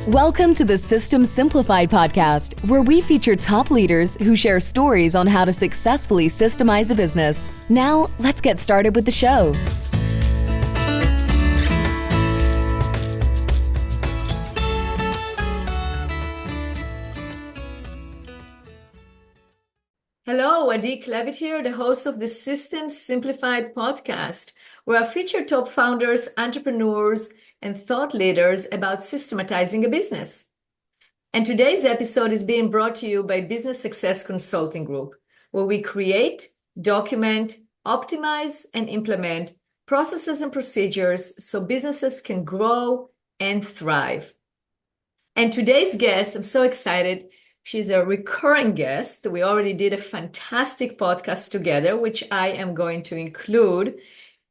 Welcome to the System Simplified podcast, where we feature top leaders who share stories on how to successfully systemize a business. Now, let's get started with the show. Hello, Adi Klevit here, the host of the System Simplified podcast, where I feature top founders, entrepreneurs, and thought leaders about systematizing a business. And today's episode is being brought to you by Business Success Consulting Group, where we create, document, optimize, and implement processes and procedures so businesses can grow and thrive. And today's guest, I'm so excited. She's a recurring guest. We already did a fantastic podcast together, which I am going to include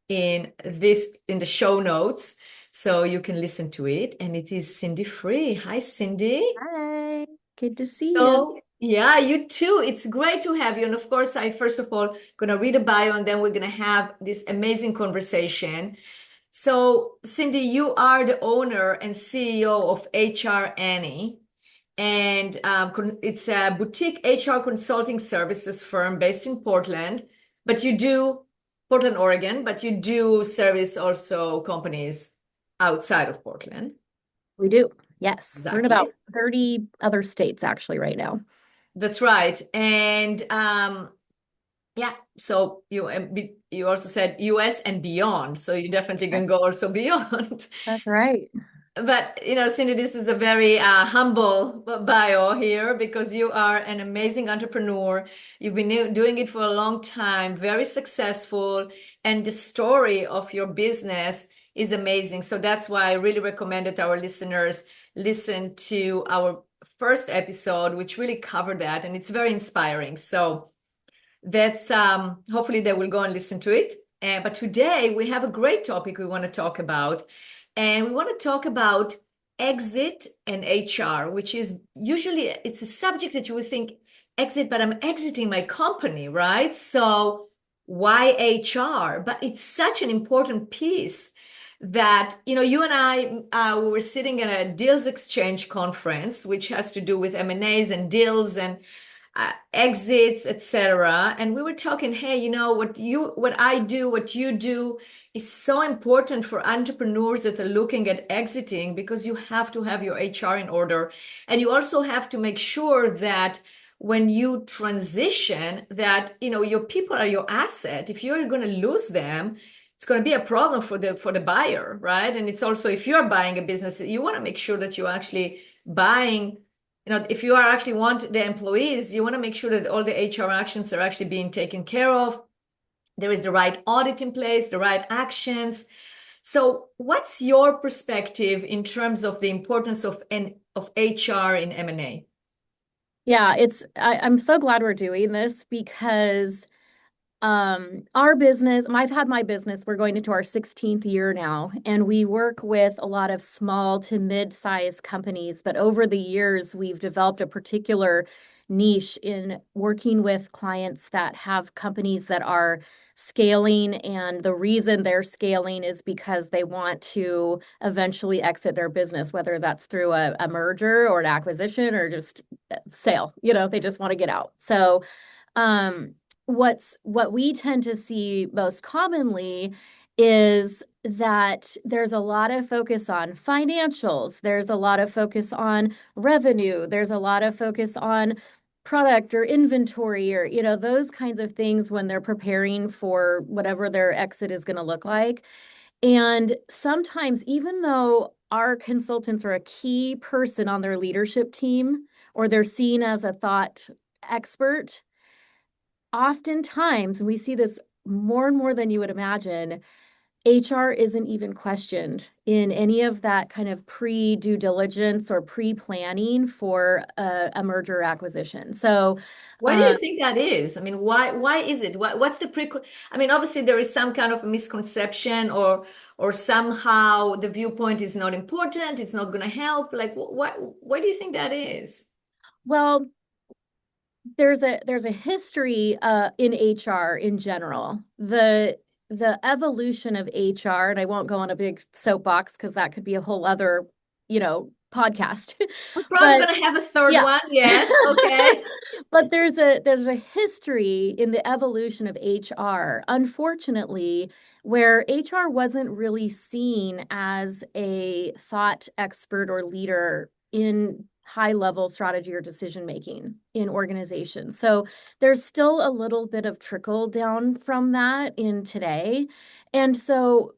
in the show notes so you can listen to it. And it is Cindy Free. Hi, Cindy. Hi, good to see you. Yeah, you too. It's great to have you. And of course, I first of all gonna read a bio and then we're gonna have this amazing conversation. So, Cindy, you are the owner and CEO of HR Annie. And it's a boutique HR consulting services firm based in Portland, Portland, Oregon, but you do service also companies outside of Portland. We do. Yes. Exactly. We're in about 30 other states actually right now. That's right. And yeah, so you also said US and beyond. So you definitely can go also beyond. That's right. But, Cindy, this is a very humble bio here because you are an amazing entrepreneur. You've been doing it for a long time, very successful, and the story of your business is amazing. So that's why I really recommended our listeners listen to our first episode, which really covered that, and it's very inspiring. So that's hopefully they will go and listen to it. But today we have a great topic we want to talk about. And we want to talk about exit and HR, which is usually, it's a subject that you would think exit, but I'm exiting my company, right? So why HR? But it's such an important piece that, you and I, we were sitting at a deals exchange conference, which has to do with M&As and deals and exits, etc. And we were talking, hey, what I do, what you do, is so important for entrepreneurs that are looking at exiting because you have to have your HR in order. And you also have to make sure that when you transition that, your people are your asset. If you're going to lose them, it's going to be a problem for the buyer, right? And it's also, if you're buying a business, you want to make sure that you're actually buying, if you are actually want the employees, you want to make sure that all the HR actions are actually being taken care of. There is the right audit in place, the right actions. So what's your perspective in terms of the importance of HR in M&A? Yeah, I'm so glad we're doing this because our business, I've had my business, we're going into our 16th year now, and we work with a lot of small to mid-sized companies, but over the years, we've developed a particular niche in working with clients that have companies that are scaling, and the reason they're scaling is because they want to eventually exit their business, whether that's through a merger or an acquisition or just sale. They just want to get out. So what we tend to see most commonly is that there's a lot of focus on financials. There's a lot of focus on revenue. There's a lot of focus on product or inventory or, those kinds of things when they're preparing for whatever their exit is going to look like. And sometimes, even though our consultants are a key person on their leadership team or they're seen as a thought expert, oftentimes we see this more and more than you would imagine. HR isn't even questioned in any of that kind of pre-due diligence or pre-planning for a merger acquisition. So why do you think that is? I mean, why is it? What's the I mean, obviously there is some kind of misconception or somehow the viewpoint is not important, it's not going to help. Like, why do you think that is? Well, there's a history in HR in general. The evolution of HR, and I won't go on a big soapbox because that could be a whole other, podcast. We're probably But going to have a third yeah. one. Yes. Okay. But there's a history in the evolution of HR, unfortunately, where HR wasn't really seen as a thought expert or leader in high level strategy or decision making in organizations. So there's still a little bit of trickle down from that in today. And so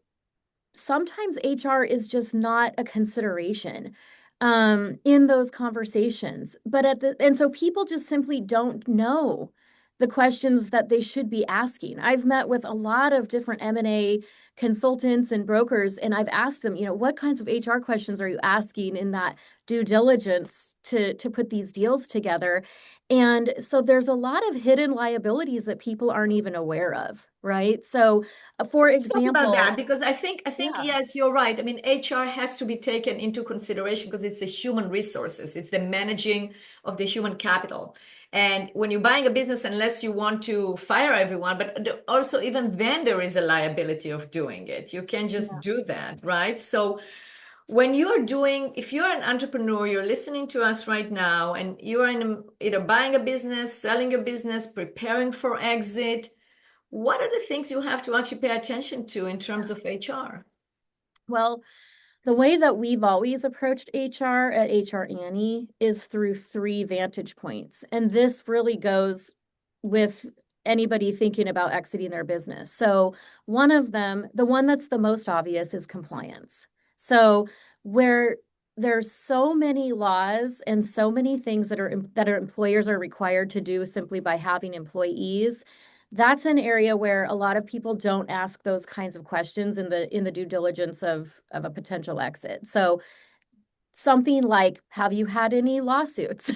sometimes HR is just not a consideration in those conversations. But and so people just simply don't know the questions that they should be asking. I've met with a lot of different M&A consultants and brokers, and I've asked them, what kinds of HR questions are you asking in that due diligence to put these deals together? And so there's a lot of hidden liabilities that people aren't even aware of, right? So, for Let's talk about that example, because I think yeah. yes, you're right. I mean, HR has to be taken into consideration because it's the human resources, it's the managing of the human capital. And when you're buying a business, unless you want to fire everyone, but also even then there is a liability of doing it. You can't just Yeah. do that, right? So when you're doing, if you're an entrepreneur, you're listening to us right now, and you're either buying a business, selling a business, preparing for exit, what are the things you have to actually pay attention to in terms of HR? Well, the way that we've always approached HR at HR Annie is through three vantage points. And this really goes with anybody thinking about exiting their business. So, one of them, the one that's the most obvious, is compliance. So, where there's so many laws and so many things that our employers are required to do simply by having employees, that's an area where a lot of people don't ask those kinds of questions in the due diligence of a potential exit. So something like, have you had any lawsuits?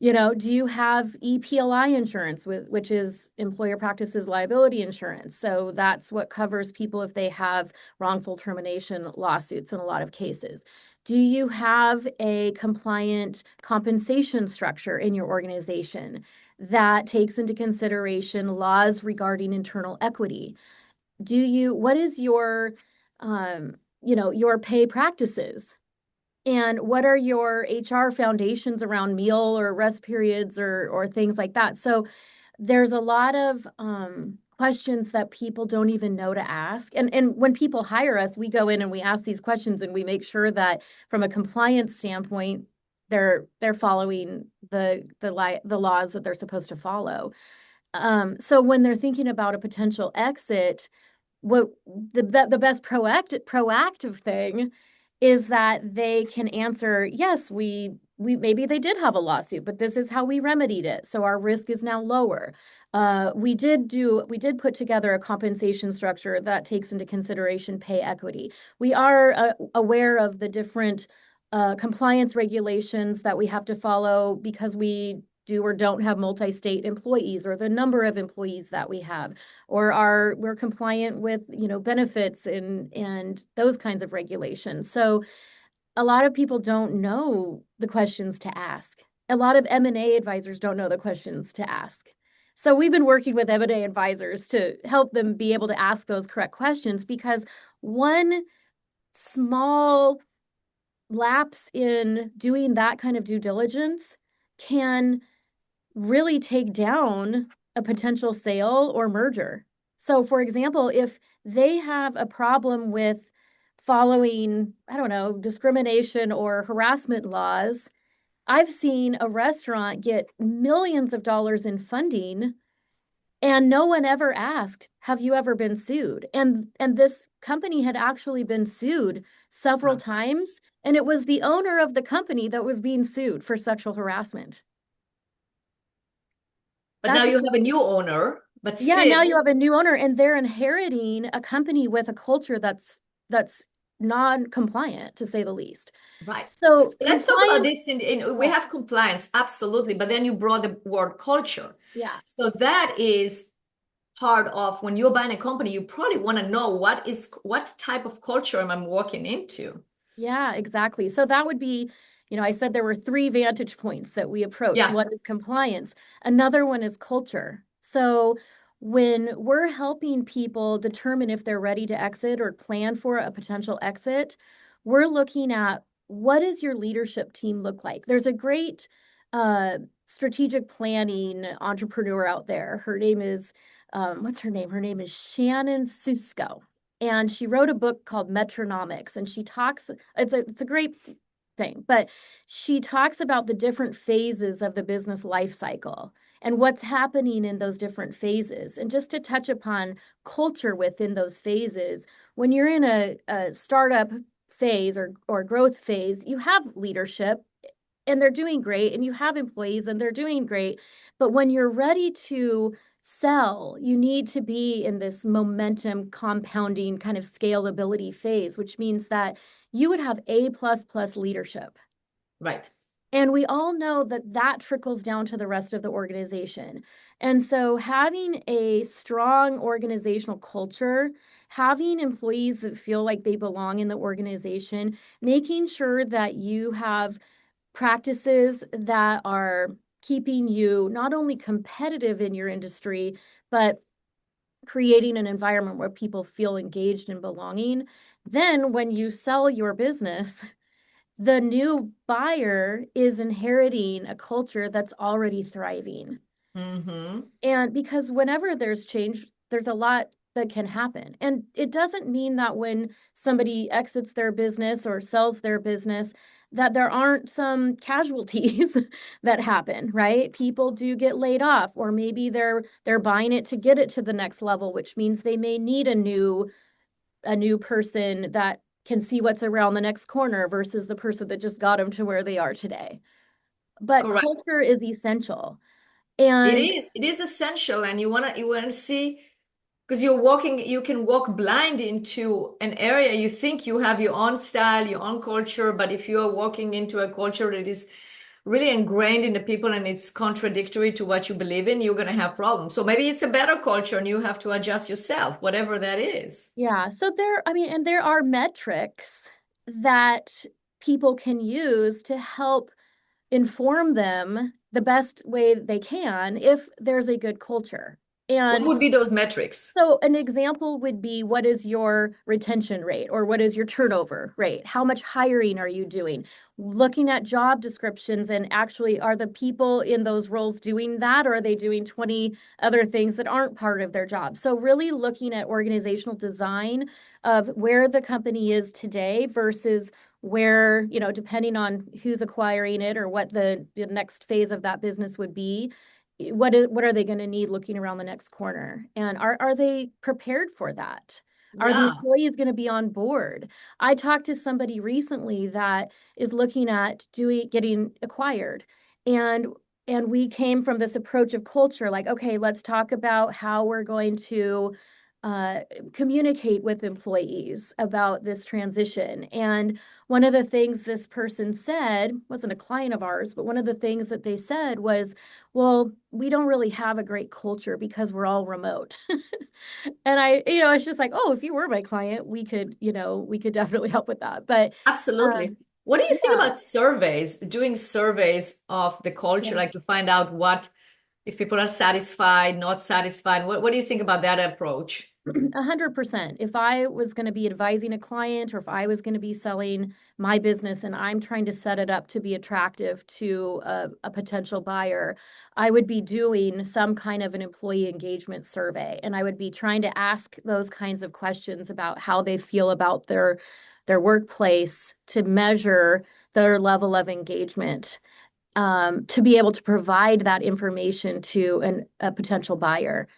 Do you have EPLI insurance, which is employer practices liability insurance? So that's what covers people if they have wrongful termination lawsuits in a lot of cases. Do you have a compliant compensation structure in your organization that takes into consideration laws regarding internal equity? What is your pay practices? And what are your HR foundations around meal or rest periods or things like that? So there's a lot of questions that people don't even know to ask. And when people hire us, we go in and we ask these questions and we make sure that from a compliance standpoint, they're following the laws that they're supposed to follow. So when they're thinking about a potential exit, what the best proactive thing is that they can answer, yes, we maybe they did have a lawsuit, but this is how we remedied it, so our risk is now lower. We did put together a compensation structure that takes into consideration pay equity. We are aware of the different compliance regulations that we have to follow because we do or don't have multi-state employees, or the number of employees that we have, or we're compliant with benefits and those kinds of regulations. So a lot of people don't know the questions to ask. A lot of M&A advisors don't know the questions to ask. So we've been working with M&A advisors to help them be able to ask those correct questions, because one small lapse in doing that kind of due diligence can really take down a potential sale or merger. So, for example, if they have a problem with following, I don't know, discrimination or harassment laws, I've seen a restaurant get millions of dollars in funding and no one ever asked, have you ever been sued? And this company had actually been sued several Right. times, and it was the owner of the company that was being sued for sexual harassment. But now That's you have a new owner, but Yeah, now you still, have a new owner and they're inheriting a company with a culture that's non-compliant, to say the least. right. So So let's talk about compliance, this we yeah, have compliance, absolutely, but then you brought the word culture. yeah. So that is part of when you're buying a company, you probably want to know what type of culture am I walking into? Yeah, exactly. So that would be, I said there were three vantage points that we approach. Yeah. One is compliance. Another one is culture. So when we're helping people determine if they're ready to exit or plan for a potential exit, we're looking at what does your leadership team look like? There's a great strategic planning entrepreneur out there. Her name is, what's her name? Her name is Shannon Susko. And she wrote a book called Metronomics. And she talks, it's a great thing, but she talks about the different phases of the business life cycle and what's happening in those different phases. And just to touch upon culture within those phases, when you're in a startup phase or growth phase, you have leadership and they're doing great, and you have employees and they're doing great. But when you're ready to sell, you need to be in this momentum compounding kind of scalability phase, which means that you would have A++ leadership. Right. And we all know that that trickles down to the rest of the organization. And so having a strong organizational culture, having employees that feel like they belong in the organization, making sure that you have practices that are keeping you not only competitive in your industry, but creating an environment where people feel engaged and belonging. Then when you sell your business, the new buyer is inheriting a culture that's already thriving. Mm-hmm. And because whenever there's change, there's a lot that can happen. And it doesn't mean that when somebody exits their business or sells their business, that there aren't some casualties that happen, right? People do get laid off, or maybe they're buying it to get it to the next level, which means they may need a new person that can see what's around the next corner versus the person that just got them to where they are today. But Correct. culture is essential. It And is. It is essential, and you wanna see, because you can walk blind into an area. You think you have your own style, your own culture, but if you are walking into a culture that is really ingrained in the people and it's contradictory to what you believe in, you're going to have problems. So maybe it's a better culture and you have to adjust yourself, whatever that is. yeah, so and there are metrics that people can use to help inform them the best way they can if there's a good culture. What And would be those metrics? so an example would be, what is your retention rate or what is your turnover rate? How much hiring are you doing? Looking at job descriptions and actually, are the people in those roles doing that, or are they doing 20 other things that aren't part of their job? So really looking at organizational design of where the company is today versus where, depending on who's acquiring it or what the next phase of that business would be, what are they going to need looking around the next corner, and are they prepared for that? Are the Yeah. employees going to be on board? I talked to somebody recently that is looking at getting acquired, and we came from this approach of culture, like, okay, let's talk about how we're going to uh, communicate with employees about this transition. And one of the things this person said, wasn't a client of ours, but one of the things that they said was, well, we don't really have a great culture because we're all remote. And it's just like, oh, if you were my client, we could definitely help with that. But Absolutely. What do you think yeah, about surveys, doing surveys of the culture, yeah. like to find out what, if people are satisfied, not satisfied? What do you think about that approach? 100%. If I was going to be advising a client or if I was going to be selling my business and I'm trying to set it up to be attractive to a potential buyer, I would be doing some kind of an employee engagement survey. And I would be trying to ask those kinds of questions about how they feel about their workplace to measure their level of engagement, to be able to provide that information to a potential buyer.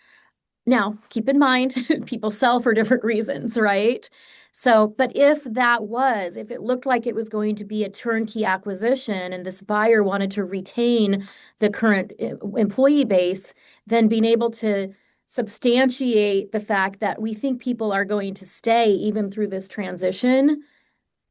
Now, keep in mind, people sell for different reasons, right? So, but if it looked like it was going to be a turnkey acquisition and this buyer wanted to retain the current employee base, then being able to substantiate the fact that we think people are going to stay even through this transition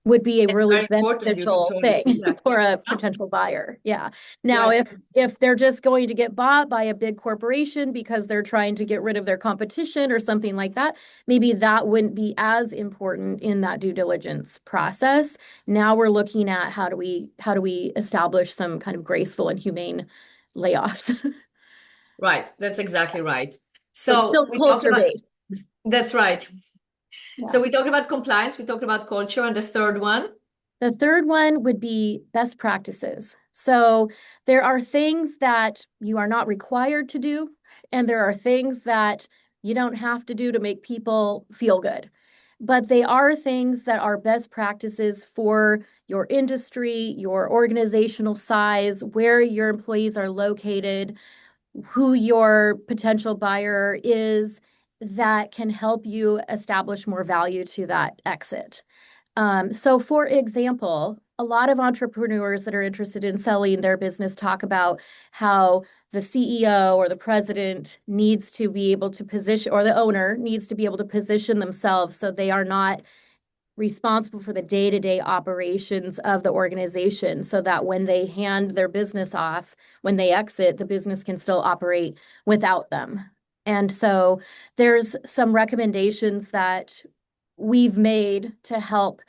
would be a That's really very important. You can beneficial totally see thing that. for Yeah. a Yeah. potential buyer. Yeah. Now, Yeah. if they're just going to get bought by a big corporation because they're trying to get rid of their competition or something like that, maybe that wouldn't be as important in that due diligence process. Now we're looking at how do we establish some kind of graceful and humane layoffs. Right. That's exactly right. But So still we talked culture about, based. that's right. Yeah. So we talked about compliance, we talked about culture, and the third one. The third one would be best practices. So there are things that you are not required to do, and there are things that you don't have to do to make people feel good. But they are things that are best practices for your industry, your organizational size, where your employees are located, who your potential buyer is, that can help you establish more value to that exit. So for example, a lot of entrepreneurs that are interested in selling their business talk about how the CEO or the president needs to be able to position, or the owner needs to be able to position themselves so they are not responsible for the day-to-day operations of the organization, so that when they hand their business off, when they exit, the business can still operate without them. And so there's some recommendations that we've made to help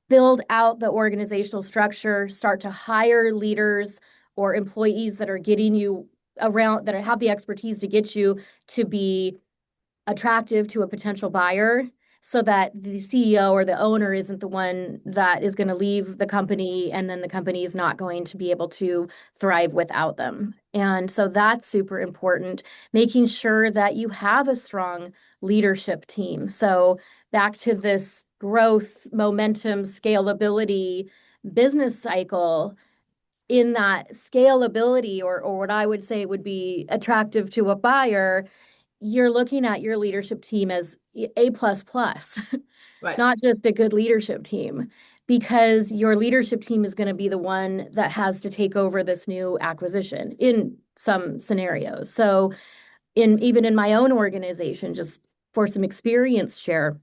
build out the organizational structure, start to hire leaders or employees that are getting you around, that have the expertise to get you to be attractive to a potential buyer, so that the CEO or the owner isn't the one that is going to leave the company, and then the company is not going to be able to thrive without them. And so that's super important, making sure that you have a strong leadership team. So back to this growth, momentum, scalability business cycle, in that scalability, or what I would say would be attractive to a buyer, you're looking at your leadership team as A plus plus, Right. not just a good leadership team, because your leadership team is going to be the one that has to take over this new acquisition in some scenarios. So even in my own organization, just for some experience share,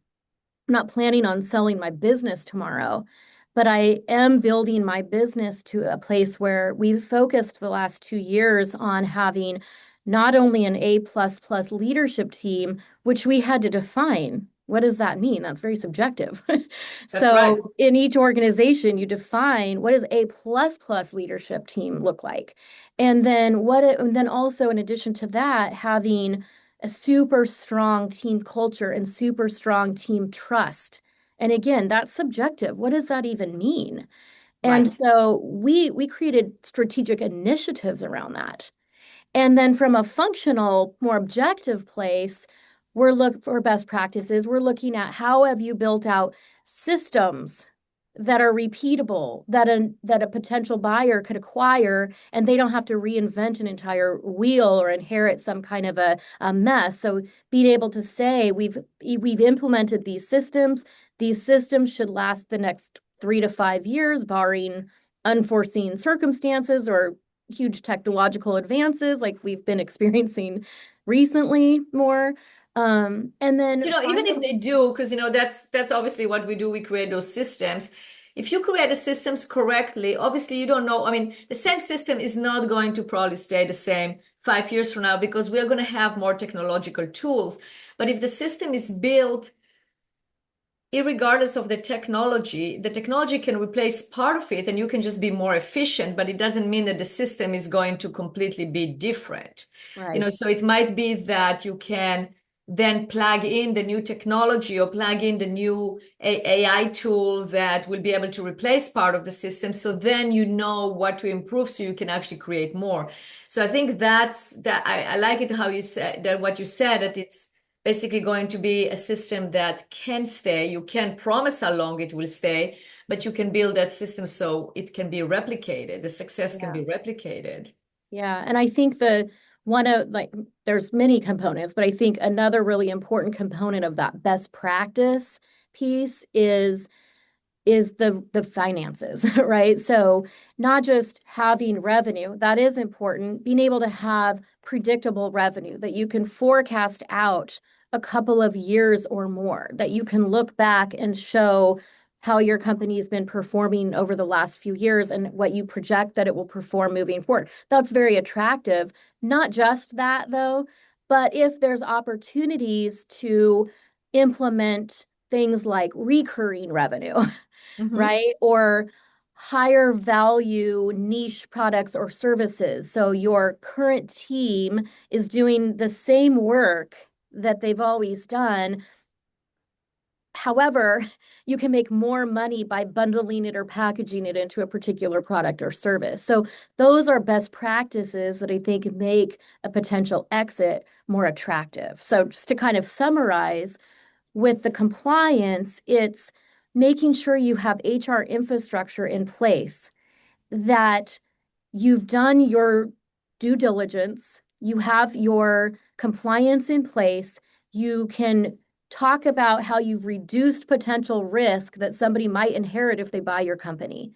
I'm not planning on selling my business tomorrow, but I am building my business to a place where we've focused the last 2 years on having not only an A plus plus leadership team, which we had to define. What does that mean? That's very subjective. That's right. So in each organization, you define, what does A plus plus leadership team look like? And then also in addition to that, having a super strong team culture and super strong team trust. And again, that's subjective. What does that even mean? And Right. so we created strategic initiatives around that. And then from a functional, more objective place, we're looking for best practices. We're looking at, how have you built out systems that are repeatable, that a potential buyer could acquire, and they don't have to reinvent an entire wheel or inherit some kind of a mess. So being able to say, we've implemented these systems. These systems should last the next 3 to 5 years, barring unforeseen circumstances or huge technological advances like we've been experiencing recently more. And then Even if finally, they do, because that's obviously what we do, we create those systems. If you create the systems correctly, obviously you don't know. I mean, the same system is not going to probably stay the same 5 years from now, because we are going to have more technological tools. But if the system is built irregardless of the technology can replace part of it and you can just be more efficient, but it doesn't mean that the system is going to completely be different. right. So it might be that you can then plug in the new technology or plug in the new AI tool that will be able to replace part of the system. So then you know what to improve so you can actually create more. So I think that I like it how you said that, what you said, that it's basically going to be a system that can stay. You can't promise how long it will stay, but you can build that system so it can be replicated. The success can Yeah. be replicated. Yeah. And I think one of, like, there's many components, but I think another really important component of that best practice piece is the finances, right? So not just having revenue, that is important, being able to have predictable revenue that you can forecast out a couple of years or more, that you can look back and show how your company's been performing over the last few years and what you project that it will perform moving forward. That's very attractive. Not just that, though, but if there's opportunities to implement things like recurring revenue, Mhm. right? Or higher value niche products or services. So your current team is doing the same work that they've always done, However, you can make more money by bundling it or packaging it into a particular product or service. So those are best practices that I think make a potential exit more attractive. So just to kind of summarize, with the compliance, it's making sure you have HR infrastructure in place, that you've done your due diligence, you have your compliance in place, you can talk about how you've reduced potential risk that somebody might inherit if they buy your company.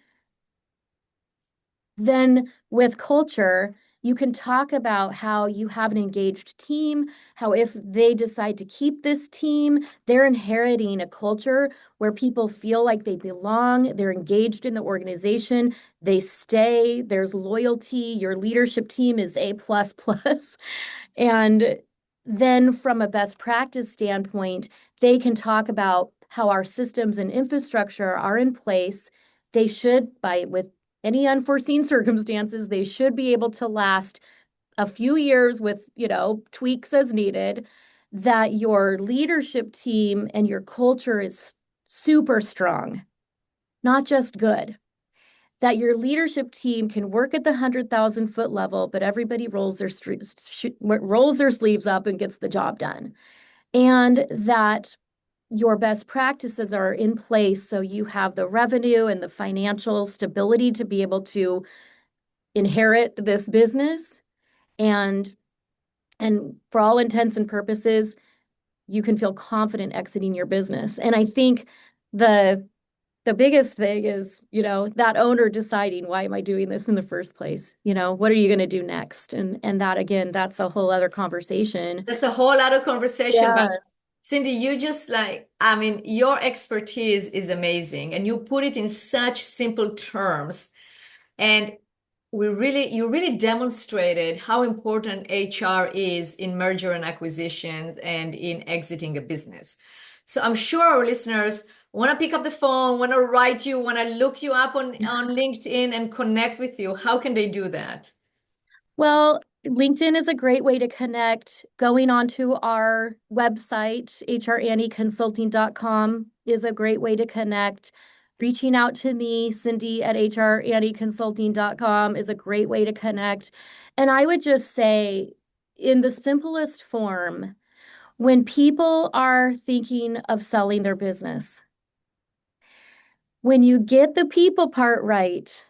Then with culture, you can talk about how you have an engaged team, how if they decide to keep this team, they're inheriting a culture where people feel like they belong, they're engaged in the organization, they stay, there's loyalty, your leadership team is A++. And then from a best practice standpoint, they can talk about how our systems and infrastructure are in place. They should, with any unforeseen circumstances, they should be able to last a few years with, tweaks as needed, that your leadership team and your culture is super strong, not just good. That your leadership team can work at the 100,000-foot level, but everybody rolls their sleeves up and gets the job done. And that your best practices are in place so you have the revenue and the financial stability to be able to inherit this business. And for all intents and purposes, you can feel confident exiting your business. And I think the biggest thing is, that owner deciding, why am I doing this in the first place? What are you going to do next? And that, again, that's a whole other conversation. That's a whole other conversation. Yeah. But Cindy, you just your expertise is amazing, and you put it in such simple terms. And you really demonstrated how important HR is in merger and acquisitions and in exiting a business. So I'm sure our listeners want to pick up the phone, want to write you, want to look you up on LinkedIn and connect with you. How can they do that? Well, LinkedIn is a great way to connect. Going onto our website, hrannieconsulting.com, is a great way to connect. Reaching out to me, Cindy at hrannieconsulting.com, is a great way to connect. And I would just say, in the simplest form, when people are thinking of selling their business, when you get the people part right,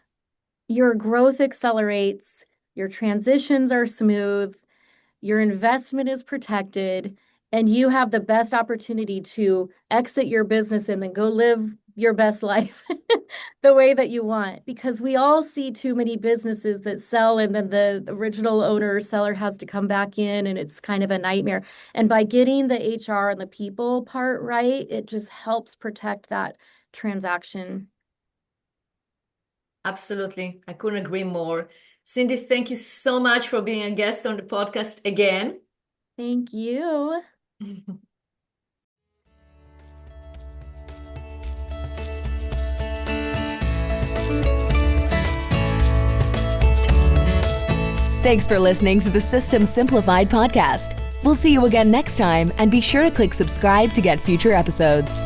your growth accelerates, your transitions are smooth, your investment is protected, and you have the best opportunity to exit your business and then go live your best life the way that you want. Because we all see too many businesses that sell and then the original owner or seller has to come back in, and it's kind of a nightmare. And by getting the HR and the people part right, it just helps protect that transaction. Absolutely. I couldn't agree more. Cindy, thank you so much for being a guest on the podcast again. Thank you. Thanks for listening to the System Simplified podcast. We'll see you again next time, and be sure to click subscribe to get future episodes.